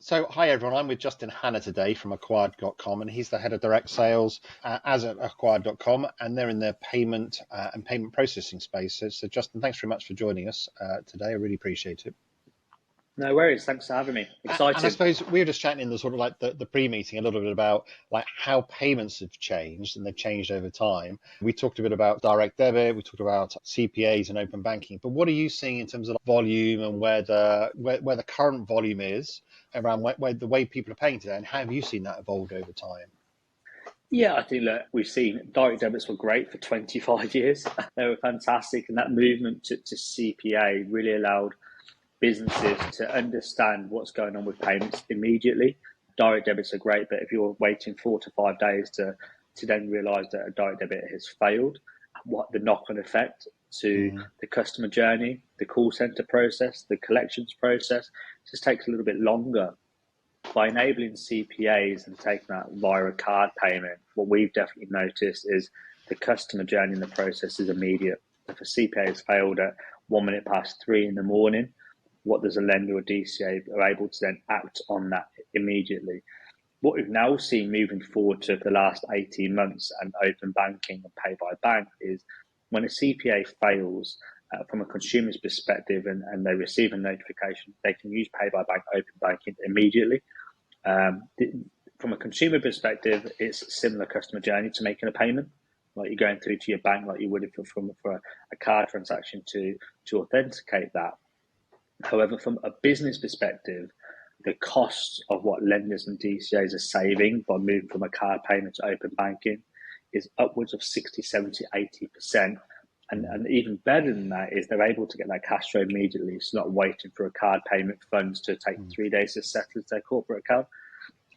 So, hi everyone, I'm with Justin Hanna today from Acquired.com, and he's the head of direct sales as at Acquired.com, and they're in their payment and payment processing space. So, Justin, thanks very much for joining us today. I really appreciate it. No worries. Thanks for having me. Excited. And I suppose we were just chatting in the sort of like the pre-meeting a little bit about like how payments have changed, and they've changed over time. We talked a bit about direct debit, we talked about CPAs and open banking, but what are you seeing in terms of volume and where the current volume is around where the way people are paying today, and how have you seen that evolved over time? Yeah, I think that we've seen direct debits were great for 25 years. They were fantastic, and that movement to CPA really allowed businesses to understand what's going on with payments immediately. Direct debits are great, but if you're waiting 4 to 5 days to then realise that a direct debit has failed, what the knock-on effect to the customer journey, the call centre process, the collections process, just takes a little bit longer. By enabling CPAs and taking that via a card payment, what we've definitely noticed is the customer journey in the process is immediate. If a CPA has failed at 3 in the morning, what does a lender or DCA are able to then act on that immediately? What we've now seen moving forward to the last 18 months and open banking and pay by bank is when a CPA fails from a consumer's perspective and they receive a notification, they can use pay by bank, open banking immediately. From a consumer perspective, it's a similar customer journey to making a payment, like you're going through to your bank, like you would for a card transaction to authenticate that. However, from a business perspective, the costs of what lenders and DCAs are saving by moving from a card payment to open banking is upwards of 60, 70, 80%. And even better than that is they're able to get that cash flow immediately. It's not waiting for a card payment funds to take 3 days to settle into their corporate account.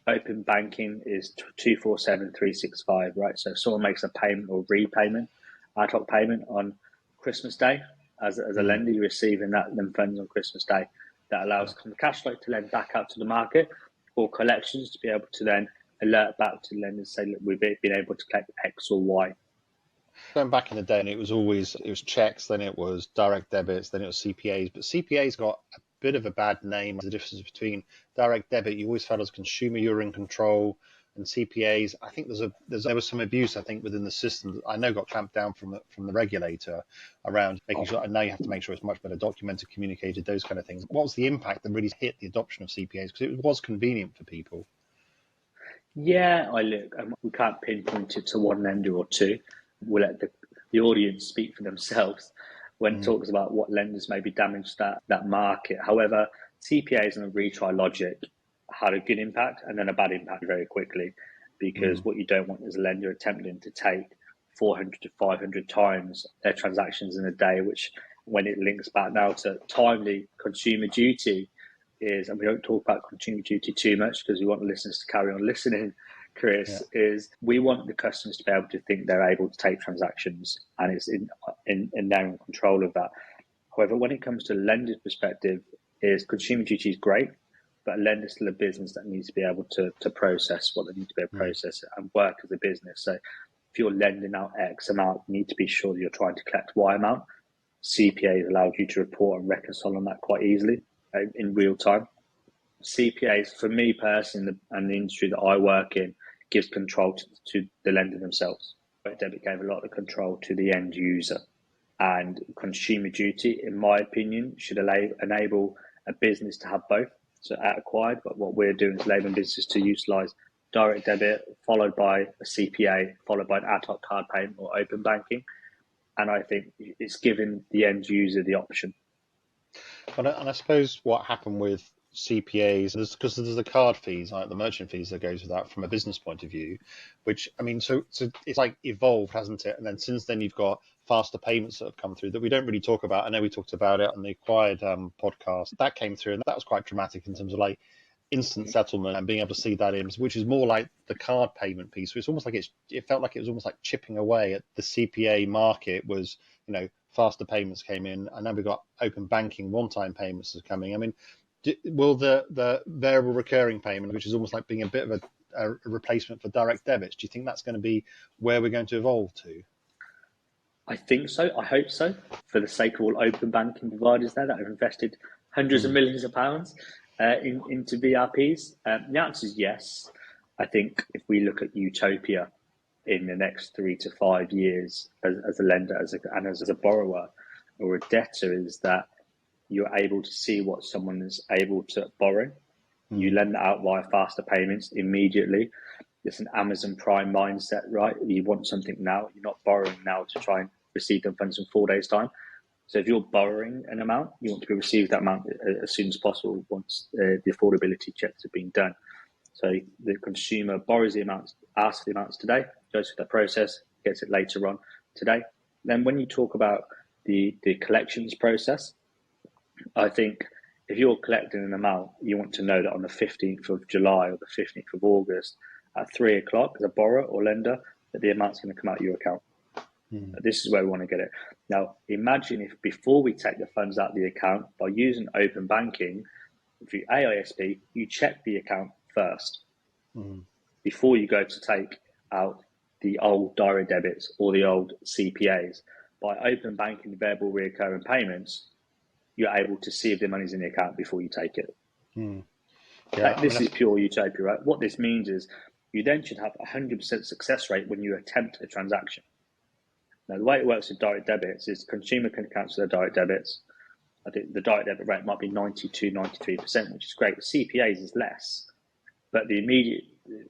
Open banking is 247, 365, right? So if someone makes a payment or repayment, ad hoc payment on Christmas Day, as a lender, you're receiving them funds on Christmas Day. That allows the cash flow to lend back out to the market, or collections to be able to then alert back to the lenders and say, look, we've been able to collect X or Y. Going back in the day, and it was checks, then it was direct debits, then it was CPAs. But CPAs got a bit of a bad name. The difference between direct debit, you always felt as a consumer you're in control, and CPAs, I think there was some abuse, I think, within the system that I know got clamped down from the regulator around making sure. And now you have to make sure it's much better documented, communicated, those kind of things. What was the impact that really hit the adoption of CPAs? Because it was convenient for people. Yeah, we can't pinpoint it to one lender or two. We'll let the audience speak for themselves when it talks about what lenders maybe damaged that market. However, CPAs and the retry logic had a good impact and then a bad impact very quickly, because what you don't want is a lender attempting to take 400 to 500 times their transactions in a day, which when it links back now to timely consumer duty is, and we don't talk about consumer duty too much because we want the listeners to carry on listening, Chris, is we want the customers to be able to think they're able to take transactions and it's in their control of that. However, when it comes to lender's perspective, is consumer duty is great, but a lender's still a business that needs to be able to process what they need to be able to process and work as a business. So if you're lending out X amount, you need to be sure that you're trying to collect Y amount. CPAs allowed you to report and reconcile on that quite easily in real time. CPAs, for me personally, and the industry that I work in, gives control to the lender themselves. Debit gave a lot of control to the end user. And consumer duty, in my opinion, should enable a business to have both. So at Acquired, but what we're doing is enabling businesses to utilise direct debit, followed by a CPA, followed by an ad hoc card payment or open banking. And I think it's giving the end user the option. And I suppose what happened with CPAs is because there's the card fees, like the merchant fees that goes with that from a business point of view, which, I mean, so it's like evolved, hasn't it? And then since then you've got faster payments that have come through that we don't really talk about. I know we talked about it on the Acquired podcast. That came through, and that was quite dramatic in terms of like instant settlement and being able to see that in, which is more like the card payment piece. So it's almost like it felt like it was almost like chipping away at the CPA market. Was, you know, faster payments came in, and now we've got open banking, one-time payments is coming. I mean, will the variable recurring payment, which is almost like being a bit of a replacement for direct debits, do you think that's going to be where we're going to evolve to? I think so. I hope so. For the sake of all open banking providers there that have invested hundreds of millions of pounds, into VRPs? The answer is yes. I think if we look at utopia in the next 3 to 5 years as a lender, and as a borrower or a debtor, is that you're able to see what someone is able to borrow. You lend that out via faster payments immediately. It's an Amazon Prime mindset, right? You want something now. You're not borrowing now to try and receive them funds in 4 days' time. So if you're borrowing an amount, you want to be received that amount as soon as possible once the affordability checks have been done. So the consumer borrows the amounts, asks for the amounts today, goes through the process, gets it later on today. Then when you talk about the collections process, I think if you're collecting an amount, you want to know that on the 15th of July or the 15th of August at 3 o'clock as a borrower or lender, that the amount's going to come out of your account. This is where we want to get it. Now, imagine if before we take the funds out of the account, by using open banking, through AISB, you check the account first before you go to take out the old direct debits or the old CPAs. By open banking variable recurring payments, you're able to see if the money's in the account before you take it. This is pure utopia, right? What this means is you then should have a 100% success rate when you attempt a transaction. Now, the way it works with direct debits is the consumer can cancel their direct debits. I think the direct debit rate might be 92, 93%, which is great. The CPAs is less, but the immediate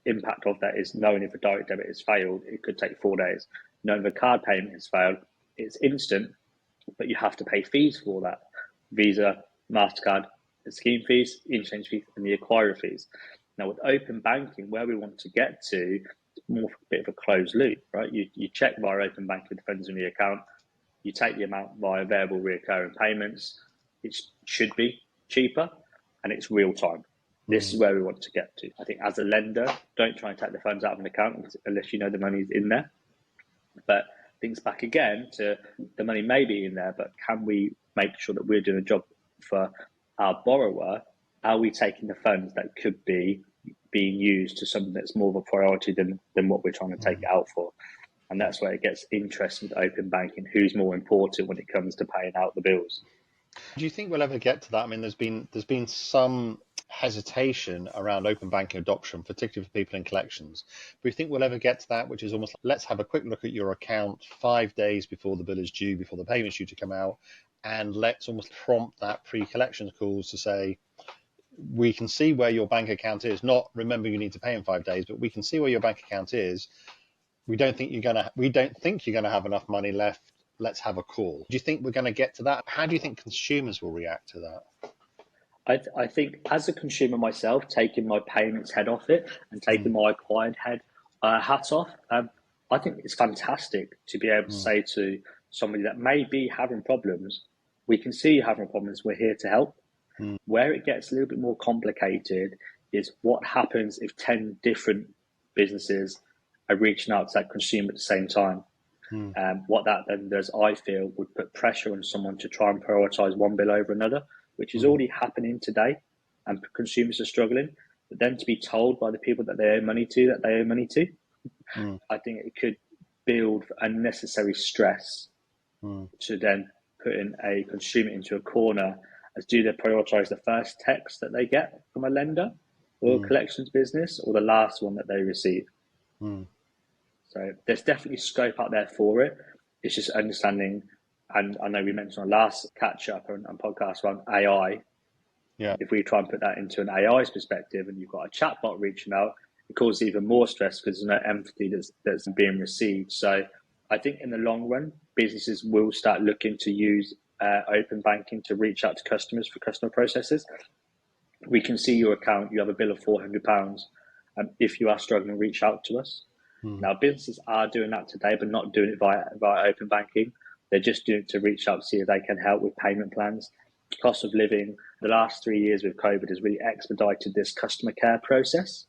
impact of that is knowing if a direct debit has failed, it could take 4 days. Knowing if a card payment has failed, it's instant, but you have to pay fees for that. Visa, MasterCard, the scheme fees, interchange fees, and the acquirer fees. Now, with open banking, where we want to get to, it's more a bit of a closed loop, right? You check via open banking the funds in the account, you take the amount via variable recurring payments. It should be cheaper, and it's real time. This is where we want to get to. I think as a lender, don't try and take the funds out of an account unless you know the money's in there. But things back again to the money may be in there, but can we make sure that we're doing a job for our borrower? Are we taking the funds that could be being used to something that's more of a priority than what we're trying to take it out for? And that's where it gets interesting with open banking. Who's more important when it comes to paying out the bills? Do you think we'll ever get to that? I mean, there's been some hesitation around open banking adoption, particularly for people in collections. But do you think we'll ever get to that, which is almost like, let's have a quick look at your account 5 days before the bill is due, before the payment's due to come out, and let's almost prompt that pre-collections calls to say, we can see where your bank account is. Not remember you need to pay in 5 days, but we can see where your bank account is. We don't think you're gonna have enough money left. Let's have a call. Do you think we're going to get to that? How do you think consumers will react to that? I think as a consumer myself, taking my payments head off it and taking my acquired hat off, I think it's fantastic to be able to say to somebody that may be having problems, we can see you having problems, we're here to help. Where it gets a little bit more complicated is what happens if 10 different businesses are reaching out to that consumer at the same time. What that then does, I feel, would put pressure on someone to try and prioritise one bill over another, which is already happening today, and consumers are struggling. But then to be told by the people that they owe money to I think it could build unnecessary stress to then put in a consumer into a corner as do they prioritise the first text that they get from a lender or a collections business or the last one that they receive. So there's definitely scope out there for it. It's just understanding, and I know we mentioned on last catch up and podcast around AI. Yeah. If we try and put that into an AI's perspective and you've got a chatbot reaching out, it causes even more stress because there's no empathy that's being received. So I think in the long run, businesses will start looking to use open banking to reach out to customers for customer processes. We can see your account, you have a bill of £400. If you are struggling, reach out to us. Now, businesses are doing that today, but not doing it via open banking. They're just doing it to reach out to see if they can help with payment plans. Cost of living, the last 3 years with COVID has really expedited this customer care process.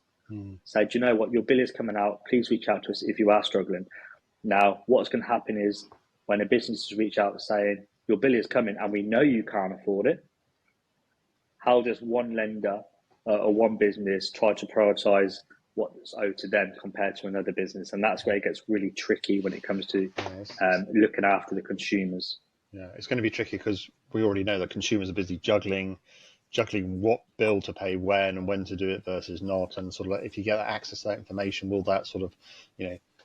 So, do you know what? Your bill is coming out. Please reach out to us if you are struggling. Now, what's going to happen is when a business reach out saying, your bill is coming and we know you can't afford it, how does one lender or one business try to prioritise what's owed to them compared to another business? And that's where it gets really tricky when it comes to looking after the consumers. Yeah, it's going to be tricky because we already know that consumers are busy juggling juggling what bill to pay when and when to do it versus not, and sort of like, if you get access to that information, will that sort of,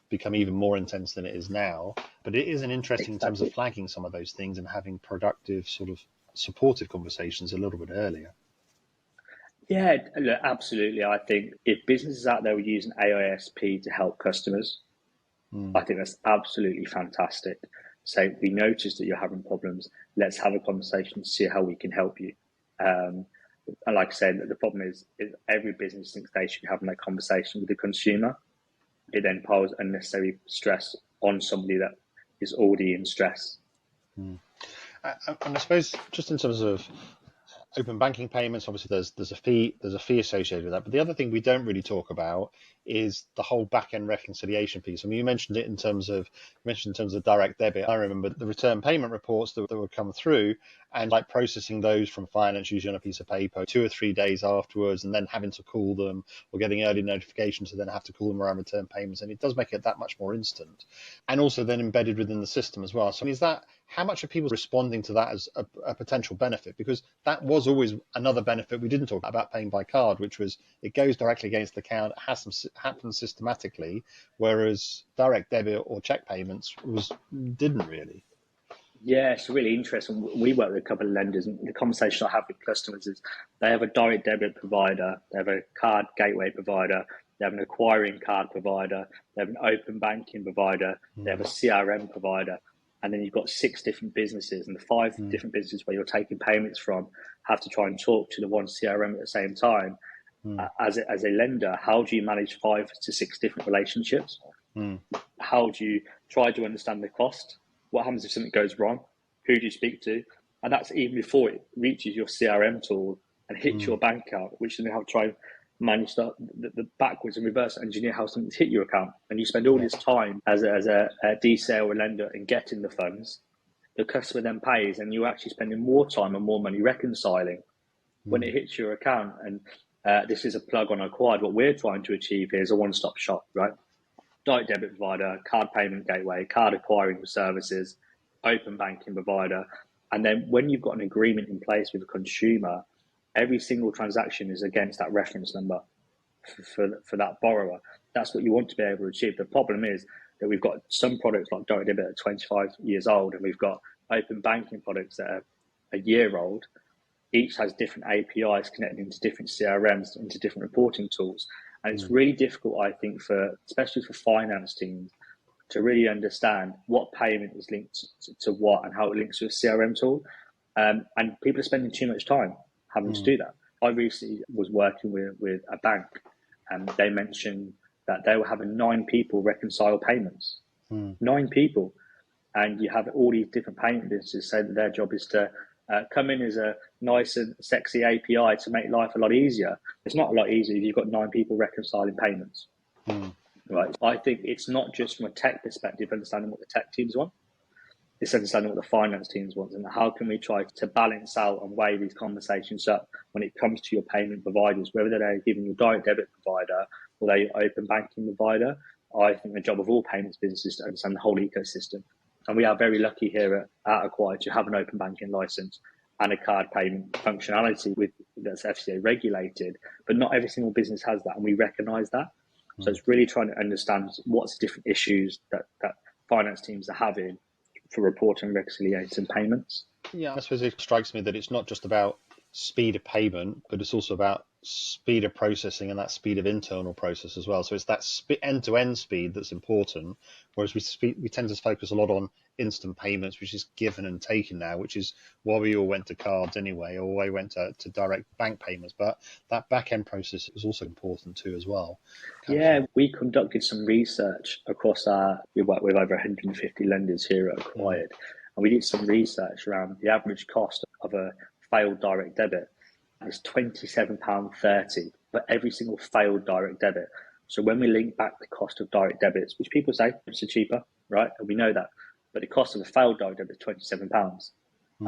become even more intense than it is now? But it is an interesting in terms of Exactly. flagging some of those things and having productive sort of supportive conversations a little bit earlier. Yeah, look, absolutely. I think if businesses out there were using AISP to help customers, I think that's absolutely fantastic. So we noticed that you're having problems. Let's have a conversation to see how we can help you. Um, and like I said, the problem is every business thinks they should be having that conversation with the consumer. It then piles unnecessary stress on somebody that is already in stress. And I suppose just in terms of open banking payments, obviously there's a fee associated with that. But the other thing we don't really talk about is the whole back end reconciliation piece. I mean, you mentioned in terms of direct debit. I remember the return payment reports that would come through, and like processing those from finance usually on a piece of paper 2 or 3 days afterwards, and then having to call them or getting early notifications to then have to call them around return payments. And it does make it that much more instant, and also then embedded within the system as well. So is that, how much are people responding to that as a potential benefit? Because that was always another benefit we didn't talk about paying by card, which was it goes directly against the account, it happens systematically, whereas direct debit or check payments didn't really. Yeah, it's really interesting. We work with a couple of lenders, and the conversation I have with customers is they have a direct debit provider, they have a card gateway provider, they have an acquiring card provider, they have an open banking provider, they have a CRM provider, and then you've got 6 different businesses, and the 5 different businesses where you're taking payments from have to try and talk to the one CRM at the same time. As a lender, how do you manage 5 to 6 different relationships? How do you try to understand the cost? What happens if something goes wrong? Who do you speak to? And that's even before it reaches your CRM tool and hits your bank account, which then have to try and manage the backwards and reverse engineer how something's hit your account. And you spend all this time as a DSale or lender in getting the funds. The customer then pays, and you're actually spending more time and more money reconciling when it hits your account. And this is a plug on Acquired. What we're trying to achieve here is a one-stop shop, right? Direct debit provider, card payment gateway, card acquiring services, open banking provider. And then when you've got an agreement in place with a consumer, every single transaction is against that reference number for that borrower. That's what you want to be able to achieve. The problem is that we've got some products like direct debit at 25 years old, and we've got open banking products that are a year old. Each has different APIs connected into different CRMs, into different reporting tools. And it's really difficult, I think, especially for finance teams, to really understand what payment is linked to what and how it links to a CRM tool. And people are spending too much time having to do that. I recently was working with a bank, and they mentioned that they were having 9 people reconcile payments. 9 people. And you have all these different payment businesses say that their job is to come in as a nice and sexy API to make life a lot easier. It's not a lot easier if you've got 9 people reconciling payments. Right. I think it's not just from a tech perspective, understanding what the tech teams want. It's understanding what the finance teams want, and how can we try to balance out and weigh these conversations up when it comes to your payment providers, whether they're giving you a direct debit provider or they're open banking provider. I think the job of all payments businesses is to understand the whole ecosystem. And we are very lucky here at Acquired to have an open banking license and a card payment functionality that's FCA regulated, but not every single business has that, and we recognise that. So it's really trying to understand what's the different issues that finance teams are having for reporting, reconciliating payments. Yeah, I suppose it strikes me that it's not just about speed of payment, but it's also about speed of processing and that speed of internal process as well. So it's that end-to-end speed that's important, whereas we tend to focus a lot on instant payments, which is given and taken now, which is why we all went to cards anyway, or why we went to direct bank payments. But that back-end process is also important too as well. Yeah, we conducted some research across we work with over 150 lenders here at Acquired, and we did some research around the average cost of a failed direct debit. It's £27.30 for every single failed direct debit. So when we link back the cost of direct debits, which people say it's cheaper, right? And we know that, but the cost of a failed direct debit is £27,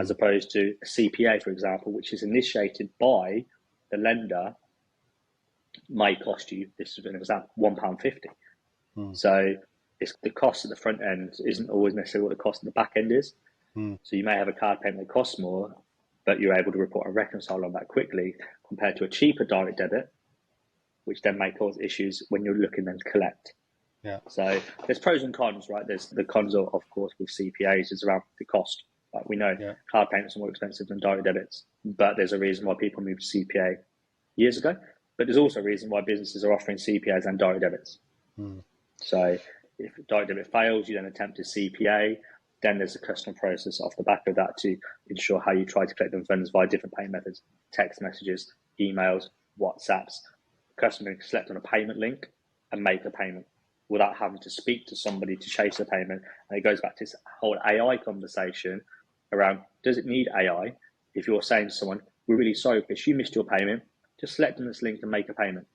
as opposed to a CPA, for example, which is initiated by the lender, may cost you, this is an example, £1.50. So it's the cost at the front end isn't always necessarily what the cost of the back end is. So you may have a card payment that costs more, but you're able to report and reconcile on that quickly compared to a cheaper direct debit, which then may cause issues when you're looking then to collect. Yeah. So there's pros and cons, right? There's the cons, of course, with CPAs is around the cost. Like we know card payments are more expensive than direct debits, but there's a reason why people moved to CPA years ago. But there's also a reason why businesses are offering CPAs and direct debits. So if direct debit fails, you then attempt a CPA. Then there's a custom process off the back of that to ensure how you try to collect them funds via different payment methods, text messages, emails, WhatsApps. The customer can select on a payment link and make a payment without having to speak to somebody to chase a payment. And it goes back to this whole AI conversation around, does it need AI? If you're saying to someone, we're really sorry because you missed your payment, just select on this link and make a payment.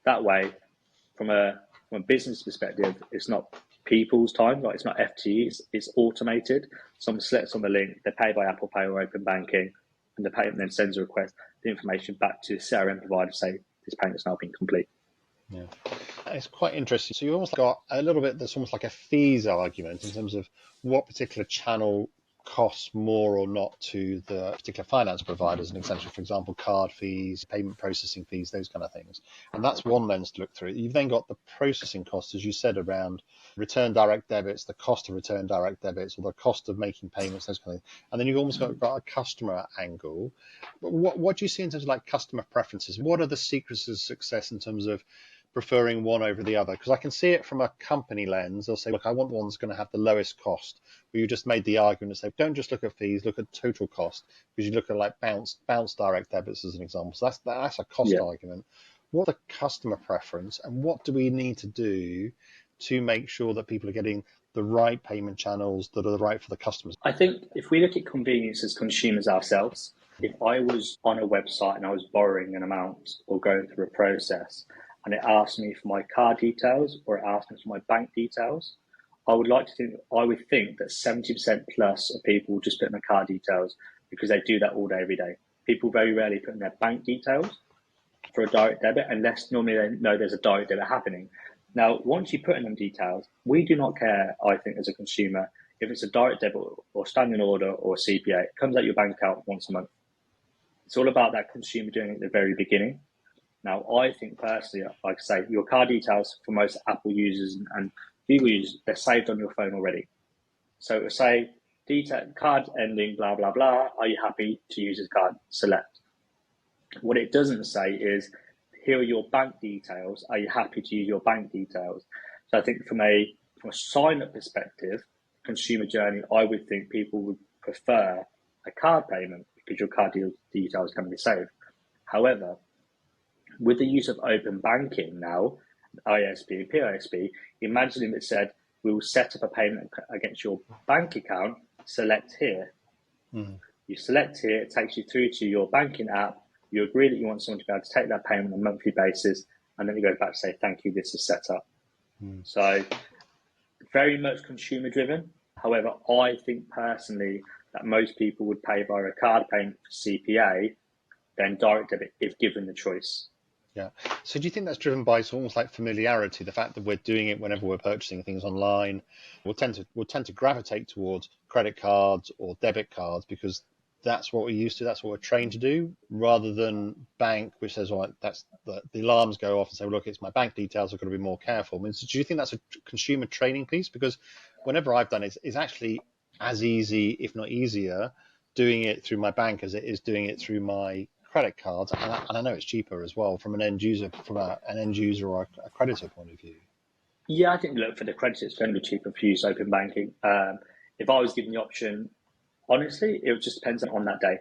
That way, from a business perspective, it's not people's time, like it's not FTE, it's automated. Someone selects on the link, they pay by Apple Pay or Open Banking, and the payment then sends a request, the information back to the CRM provider to say this payment's now been complete. Yeah, it's quite interesting. So you almost got a little bit, there's almost like a fees argument in terms of what particular channel costs more or not to the particular finance provider, as an example, for example, card fees, payment processing fees, those kind of things. And that's one lens to look through. You've then got the processing costs, as you said, around return direct debits, the cost of return direct debits, or the cost of making payments, those kind of things. And then you've almost got a customer angle. But what do you see in terms of like customer preferences? What are the secrets of success in terms of preferring one over the other? Because I can see it from a company lens. They'll say, look, I want the one that's going to have the lowest cost. But you just made the argument to say, don't just look at fees, look at total cost, because you look at like bounce direct debits as an example. So that's a cost argument. What the customer preference, and what do we need to do to make sure that people are getting the right payment channels that are right for the customers? I think if we look at convenience as consumers ourselves, if I was on a website and I was borrowing an amount or going through a process, and it asked me for my card details or it asked me for my bank details, I would think that 70% plus of people will just put in their card details because they do that all day, every day. People very rarely put in their bank details for a direct debit unless normally they know there's a direct debit happening. Now, once you put in them details, we do not care, I think, as a consumer, if it's a direct debit or standing order or CPA. It comes out your bank account once a month. It's all about that consumer doing it at the very beginning. Now, I think personally, like I say, your card details for most Apple users and Google users, they're saved on your phone already. So it will say, card ending, blah, blah, blah. Are you happy to use this card? Select. What it doesn't say is, here are your bank details. Are you happy to use your bank details? So I think from a sign-up perspective, consumer journey, I would think people would prefer a card payment because your card details can be saved. However, with the use of open banking now, ISP and PISP, imagine if it said, we will set up a payment against your bank account, select here. You select here, it takes you through to your banking app, you agree that you want someone to be able to take that payment on a monthly basis, and then you go back to say, thank you, this is set up. So very much consumer driven. However, I think personally that most people would pay via a card payment for CPA than direct debit if given the choice. Yeah. So do you think that's driven by almost like familiarity, the fact that we're doing it whenever we're purchasing things online? We'll tend to gravitate towards credit cards or debit cards because that's what we're used to, that's what we're trained to do, rather than bank, which says, well, that's the alarms go off and say, well, look, it's my bank details, I've got to be more careful. I mean, so do you think that's a consumer training piece? Because whenever I've done it, it's actually as easy, if not easier, doing it through my bank as it is doing it through my credit cards, and I know it's cheaper as well from an end user, or a creditor point of view. Yeah, I think look, for the creditors, it's going to be cheaper if you use open banking. If I was given the option, honestly, it just depends on that day,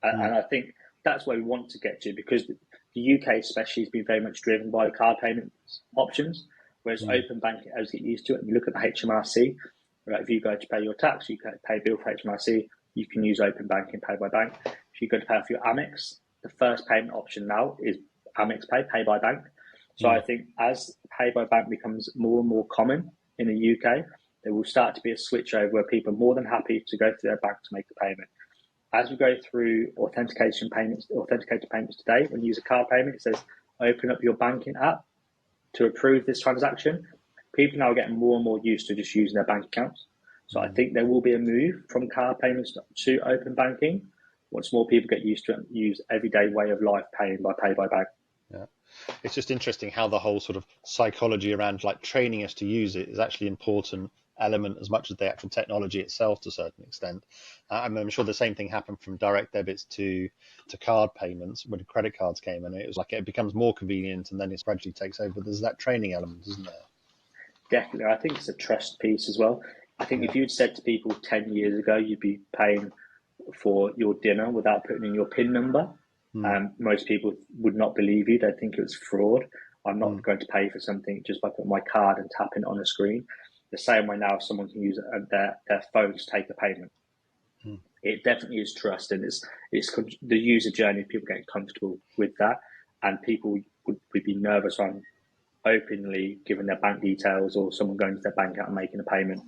and I think that's where we want to get to, because the UK especially has been very much driven by card payment options, whereas open banking, as you get used to it, and you look at the HMRC, right? If you go to pay your tax, you can pay a bill for HMRC, you can use open banking, pay by bank. If you go to pay for your Amex, the first payment option now is Amex Pay by bank. So I think as pay by bank becomes more and more common in the UK, there will start to be a switch over where people are more than happy to go to their bank to make the payment. As we go through authenticated payments today, when you use a card payment, it says open up your banking app to approve this transaction. People now are getting more and more used to just using their bank accounts. So I think there will be a move from card payments to open banking. Once more people get used to it, use everyday way of life, paying by pay by bank. Yeah. It's just interesting how the whole sort of psychology around like training us to use it is actually an important element as much as the actual technology itself to a certain extent. I'm sure the same thing happened from direct debits to card payments when credit cards came, and it was like it becomes more convenient and then it gradually takes over. There's that training element, isn't there? Definitely. I think it's a trust piece as well. I think Yeah. if you'd said to people 10 years ago you'd be paying for your dinner without putting in your PIN number, Mm, most people would not believe you. They'd think it was fraud. I'm not mm, going to pay for something just by putting my card and tapping it on a screen. The same way now, someone can use their phone to take a payment. mm, It definitely is trust, and it's the user journey. People get comfortable with that, and people would be nervous on openly giving their bank details or someone going to their bank account and making a payment.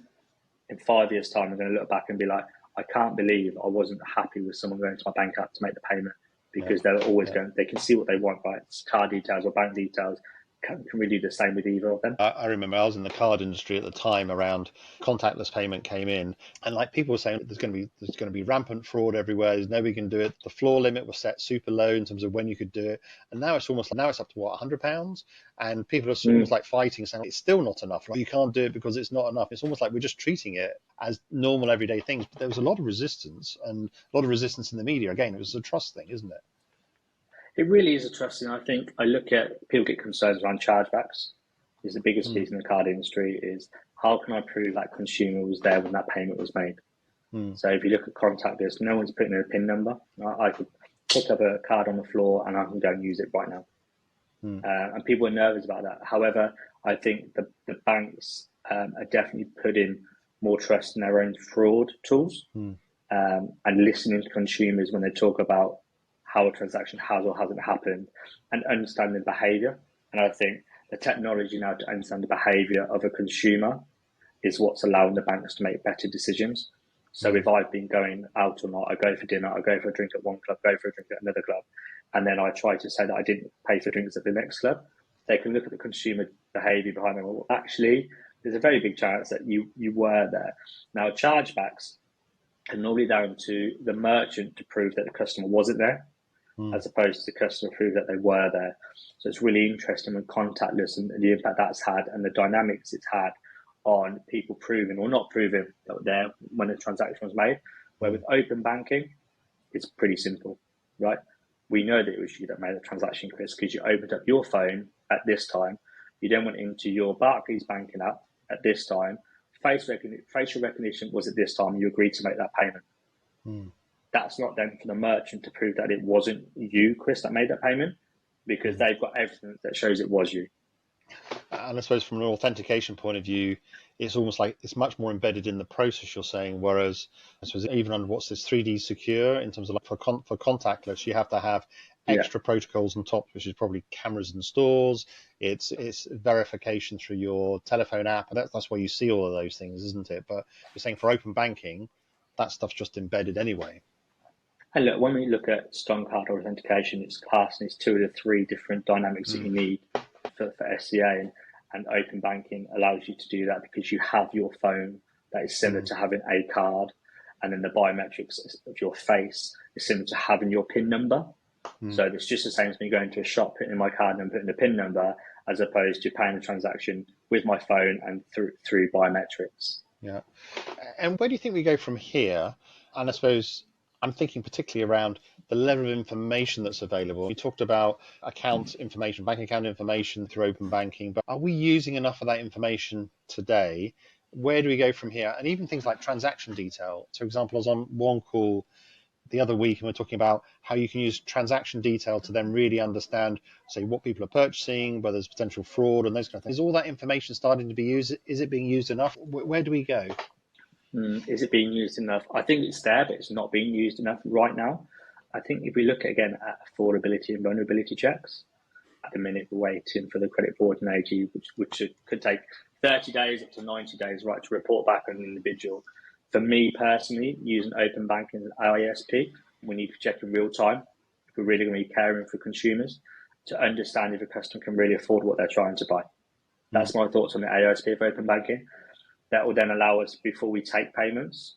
In 5 years' time, I'm going to look back and be like, I can't believe I wasn't happy with someone going to my bank account to make the payment, yeah. because they're always Yeah. going, they can see what they want, right? It's card details or bank details. Can we do the same with either of them? I remember I was in the card industry at the time around contactless payment came in, and like people were saying there's going to be rampant fraud everywhere. There's nobody can do it. The floor limit was set super low in terms of when you could do it, and now it's up to what, £100, and people are almost like fighting, saying it's still not enough. Like, you can't do it because it's not enough. It's almost like we're just treating it as normal everyday things. But there was a lot of resistance, and a lot of resistance in the media. Again, it was a trust thing, isn't it? It really is a trust thing. I think I look at people get concerns around chargebacks. Is the biggest Mm, piece in the card industry is how can I prove that consumer was there when that payment was made? mm, So if you look at contactless, no one's putting in a PIN number. I could pick up a card on the floor and I can go and use it right now. mm, And people are nervous about that. However, I think the banks are definitely putting more trust in their own fraud tools, mm, and listening to consumers when they talk about how a transaction has or hasn't happened, and understanding behavior. And I think the technology now to understand the behavior of a consumer is what's allowing the banks to make better decisions. So mm, if I've been going out or not, I go for dinner, I go for a drink at one club, go for a drink at another club, and then I try to say that I didn't pay for drinks at the next club, they can look at the consumer behaviour behind them. Well, actually, there's a very big chance that you were there. Now, chargebacks are normally down to the merchant to prove that the customer wasn't there, mm. as opposed to the customer prove that they were there. So it's really interesting with contactless and the impact that's had and the dynamics it's had on people proving or not proving that were there when a transaction was made. Where Mm. with open banking, it's pretty simple, right? We know that it was you that made the transaction, Chris, because you opened up your phone at this time. You then went into your Barclays banking app at this time. Facial recognition was at this time. You agreed to make that payment. Mm. That's not then for the merchant to prove that it wasn't you, Chris, that made that payment, because Mm. they've got evidence that shows it was you. And I suppose from an authentication point of view, it's almost like it's much more embedded in the process you're saying. Whereas I suppose even on what's this 3D secure in terms of like for contactless, you have to have Yeah. extra protocols on top, which is probably cameras in stores. It's verification through your telephone app, and that's where you see all of those things, isn't it? But you're saying for open banking, that stuff's just embedded anyway. And look, when we look at strong card authentication, it's classed as two of the three different dynamics that Mm. you need for SCA, and open banking allows you to do that because you have your phone that is similar Mm. to having a card, and then the biometrics of your face is similar to having your PIN number. Mm. So it's just the same as me going to a shop, putting in my card and putting the PIN number, as opposed to paying the transaction with my phone and through biometrics. Yeah. And where do you think we go from here? And I suppose I'm thinking particularly around the level of information that's available. You talked about account information, bank account information through open banking, but are we using enough of that information today? Where do we go from here? And even things like transaction detail. So, for example, I was on one call the other week and we're talking about how you can use transaction detail to then really understand, say, what people are purchasing, whether there's potential fraud and those kind of things. Is all that information starting to be used? Is it being used enough? Where do we go? Is it being used enough? I think it's there, but it's not being used enough right now. I think if we look again at affordability and vulnerability checks, at the minute we're waiting for the credit board and AG, which could take 30 days up to 90 days, right, to report back on an individual. For me personally, using open banking and ISP, we need to check in real time if we're really going to be caring for consumers to understand if a customer can really afford what they're trying to buy. Mm. That's my thoughts on the AISP of open banking. That will then allow us, before we take payments,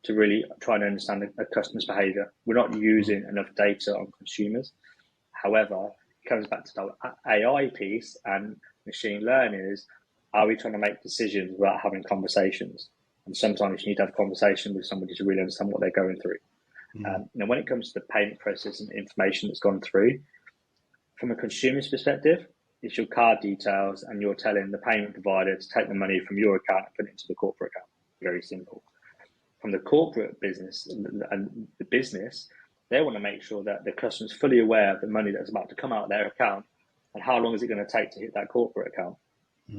to really try and understand a customer's behaviour. We're not using enough data on consumers. However, it comes back to the AI piece and machine learning is, are we trying to make decisions without having conversations? And sometimes you need to have a conversation with somebody to really understand what they're going through. Now, when it comes to the payment process and information that's gone through, from a consumer's perspective, it's your card details and you're telling the payment provider to take the money from your account and put it into the corporate account. Very simple. From the corporate business and the business, they want to make sure that the customer's fully aware of the money that's about to come out of their account and how long is it going to take to hit that corporate account.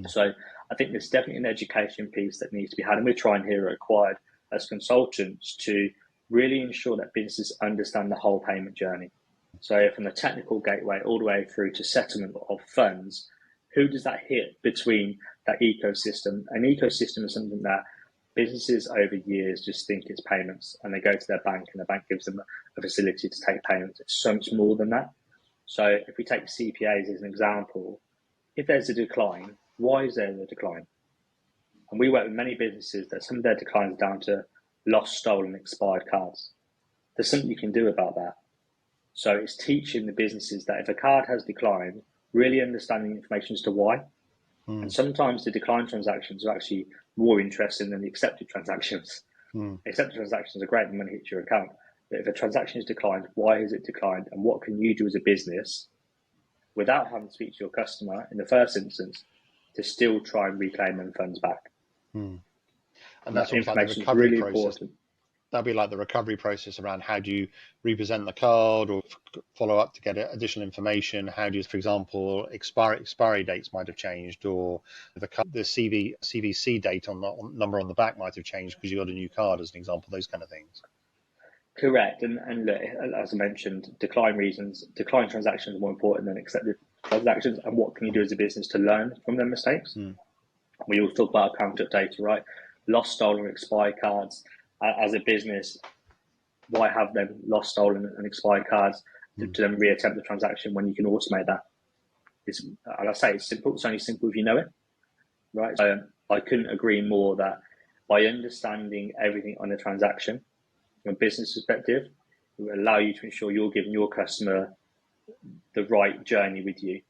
So I think there's definitely an education piece that needs to be had, and we're trying here at Acquired as consultants to really ensure that businesses understand the whole payment journey. So from the technical gateway all the way through to settlement of funds, who does that hit between that ecosystem? An ecosystem is something that businesses over years just think it's payments, and they go to their bank and the bank gives them a facility to take payments. It's so much more than that. So if we take CPAs as an example, if there's a decline, why is there a decline? And we work with many businesses that some of their declines are down to lost, stolen, expired cards. There's something you can do about that. So it's teaching the businesses that if a card has declined, really understanding the information as to why. And sometimes the declined transactions are actually more interesting than the accepted transactions. Accepted transactions are great when money hits your account. But if a transaction is declined, why has it declined? And what can you do as a business without having to speak to your customer in the first instance to still try and reclaim them funds back? And that's almost like the recovery really process. Important. That'd be like the recovery process around how do you represent the card or follow up to get additional information. How do you, for example, expiry dates might have changed, or the CVC date on the number on the back might have changed because you got a new card, as an example. Those kind of things. Correct, and look, as I mentioned, decline transactions are more important than accepted transactions. And what can you do as a business to learn from their mistakes? We all talk about account data, right? Lost, stolen, expired cards. As a business, why have them lost, stolen, and expired cards to then reattempt the transaction when you can automate that? And I say it's simple. It's only simple if you know it, right? So I couldn't agree more that by understanding everything on the transaction from a business perspective, it will allow you to ensure you're giving your customer the right journey with you.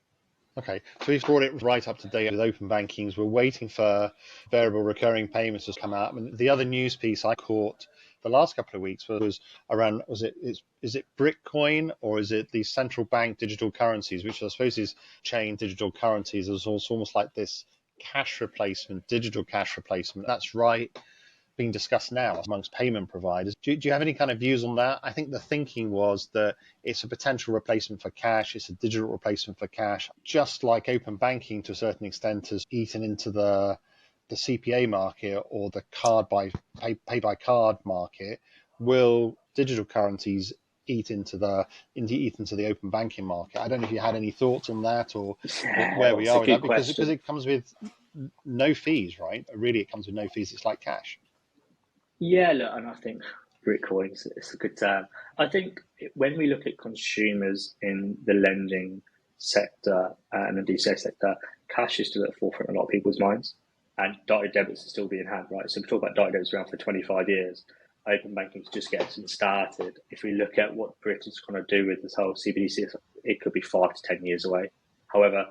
Okay, so we've brought it right up to date with open bankings. We're waiting for variable recurring payments to come out. I mean, the other news piece I caught the last couple of weeks was around, is it Bitcoin, or is it the central bank digital currencies, which I suppose is chain digital currencies. It's almost like this cash replacement, digital cash replacement. That's right, being discussed now amongst payment providers. Do you have any kind of views on that? I think the thinking was that it's a potential replacement for cash. It's a digital replacement for cash, just like open banking to a certain extent has eaten into the CPA market or the pay by card market. Will digital currencies eat into the open banking market? I don't know if you had any thoughts on that, or where we are with that, because it comes with no fees, right? Really, it comes with no fees. It's like cash. Yeah, look, and I think Bitcoin is a good term. I think when we look at consumers in the lending sector and the DCA sector, cash is still at the forefront of a lot of people's minds, and direct debits are still being had, right? So we talk about direct debits around for 25 years. Open banking is just getting started. If we look at what Britain's going to do with this whole CBDC, it could be 5 to 10 years away. However,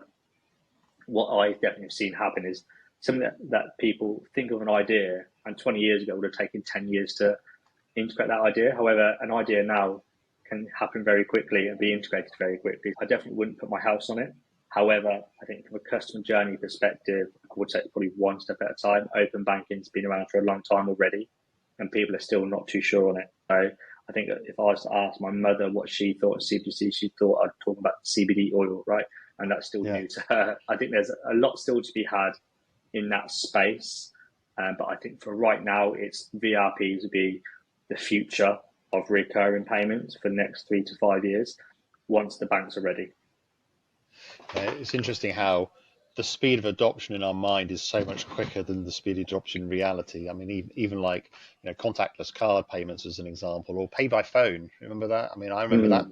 what I definitely have seen happen is something that people think of an idea, and 20 years ago would have taken 10 years to integrate that idea. However, an idea now can happen very quickly and be integrated very quickly. I definitely wouldn't put my house on it. However, I think from a customer journey perspective, I would say it's probably one step at a time. Open banking's been around for a long time already, and people are still not too sure on it. So I think if I was to ask my mother what she thought of CBDC, she thought I'd talk about CBD oil, right? And that's still new to her. I think there's a lot still to be had in that space. But I think for right now, it's VRPs would be the future of recurring payments for the next 3 to 5 years once the banks are ready. It's interesting how the speed of adoption in our mind is so much quicker than the speed of adoption in reality. I mean, even like, contactless card payments as an example, or pay by phone. Remember that? I mean, I remember that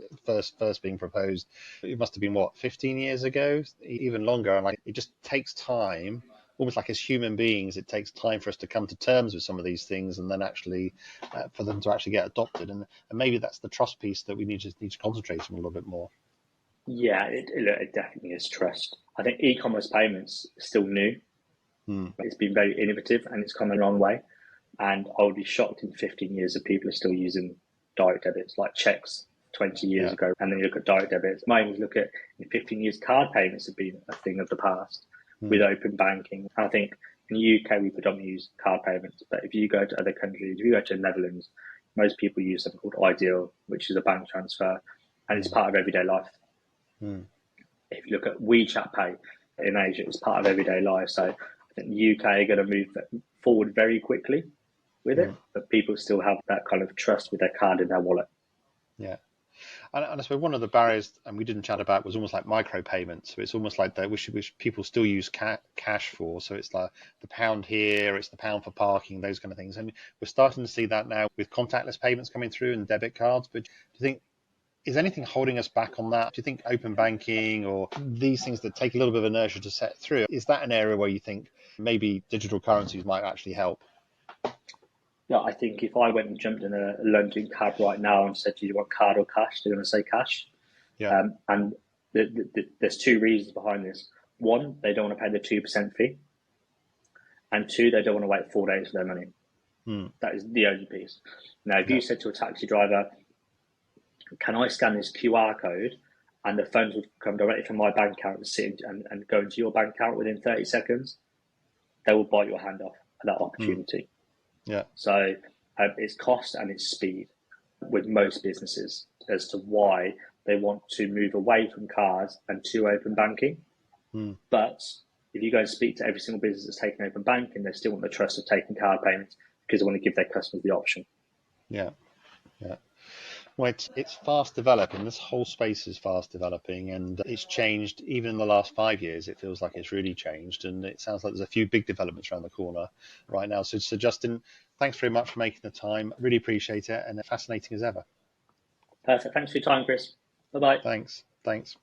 first being proposed. It must have been 15 years ago, even longer. And it just takes time almost like as human beings, it takes time for us to come to terms with some of these things, and then actually for them to actually get adopted. And maybe that's the trust piece that we need to concentrate on a little bit more. Yeah, it definitely is trust. I think e-commerce payments is still new. Hmm. It's been very innovative and it's come a long way. And I would be shocked in 15 years if people are still using direct debits like checks 20 years Yeah. ago. And then you look at direct debits. Maybe look at in 15 years, card payments have been a thing of the past Hmm. with open banking. I think in the UK, we predominantly use card payments. But if you go to other countries, if you go to the Netherlands, most people use something called Ideal, which is a bank transfer, and it's Hmm. part of everyday life. Hmm. If you look at WeChat Pay in Asia, it's part of everyday life. So I think the UK are going to move forward very quickly with Hmm. it, but people still have that kind of trust with their card in their wallet. Yeah. And I suppose one of the barriers, and we didn't chat about, was almost like micropayments. So it's almost like that, which people still use cash for. So it's like the pound here, it's the pound for parking, those kind of things. And we're starting to see that now with contactless payments coming through and debit cards. But do you think, is anything holding us back on that? Do you think open banking or these things that take a little bit of inertia to set through, is that an area where you think maybe digital currencies might actually help? Yeah, I think if I went and jumped in a London cab right now and said, "Do you want card or cash?" they're going to say cash. Yeah. And there's two reasons behind this. One, they don't want to pay the 2% fee, and two, they don't want to wait 4 days for their money. Hmm. That is the only piece. Now, if Yeah. you said to a taxi driver, "Can I scan this QR code?" and the funds would come directly from my bank account and and go into your bank account within 30 seconds, they will bite your hand off at that Hmm. opportunity. Yeah. So it's cost and it's speed with most businesses as to why they want to move away from cards and to open banking. Hmm. But if you go and speak to every single business that's taking open banking, they still want the trust of taking card payments because they want to give their customers the option. Yeah. Yeah. Well, it's fast developing. This whole space is fast developing, and it's changed. Even in the last 5 years, it feels like it's really changed, and it sounds like there's a few big developments around the corner right now. So Justin, thanks very much for making the time. Really appreciate it, and fascinating as ever. Perfect. Thanks for your time, Chris. Bye bye. Thanks. Thanks.